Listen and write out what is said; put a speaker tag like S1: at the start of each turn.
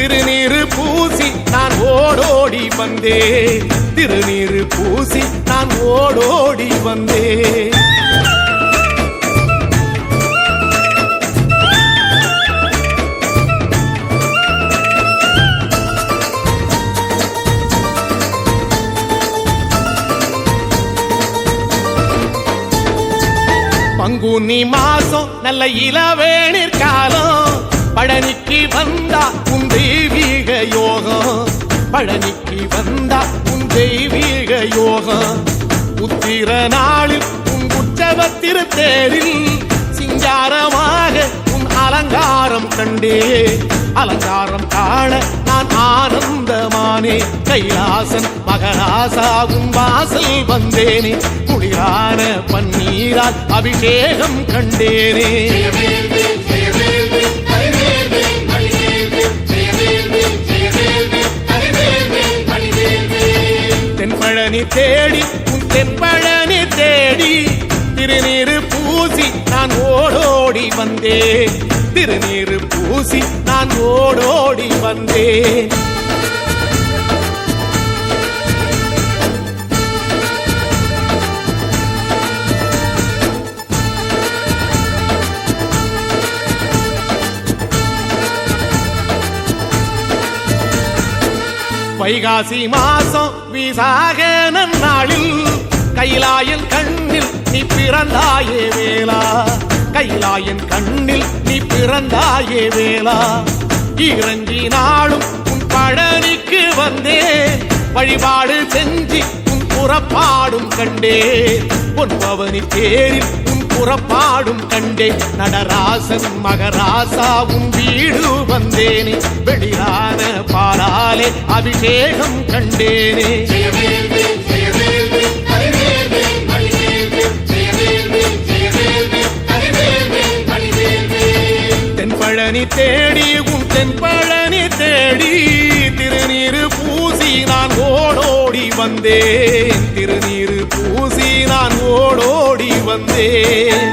S1: திருநீரு பூசி நான் ஓடோடி வந்தேன். திருநீரு பூசி நான் ஓடோடி வந்தேன். பங்குனி மாசம் நல்ல இளவேணிற் காலம். பழனிக்கு வந்தா உன் தெய்வீக யோகம். பழனிக்கு வந்தா உன் தெய்வீக யோகம். உத்திர நாளில் உன் உற்சவத்திரு தேரில் சிங்காரமாக உன் அலங்காரம் கண்டே. அலங்காரம் காண நான் ஆனந்தமானே. கைலாசன் மகராசா உன் வாசல் வந்தேனே. குளிரான பன்னீரால் அபிஷேகம் கண்டேனே. தென்பழனி தேடி உன் தென்பழனி தேடி திருநீரு பூசி நான் ஓடோடி வந்தேன். திருநீரு பூசி நான் ஓடோடி வந்தேன். வைகாசி மாசம் விசாக நன்னாளில் கைலாயன் கண்ணில் நீ பிறந்தாயே வேளா. கைலாயன் கண்ணில் நீ பிறந்தாயே வேளா. இறங்கி நாளும் உன் பழனிக்கு வந்தேன். வழிபாடு செஞ்சு உன் புறப்பாடும் கண்டே. பொன்பவனி தேரில் உன் புறப்பாடும் கண்டே. நடராசன் மகராசா உன் வீடு வந்தேனே. வெளியான பாலாலே அபிஷேகம் கண்டேனே. தென்பழனி தேடி உன் தென்பழனி தேடி திருநீரு பூசி நான் ஓடோடி வந்தேன். திருநீரு பூசி நான் ஓடோடி வந்தேன்.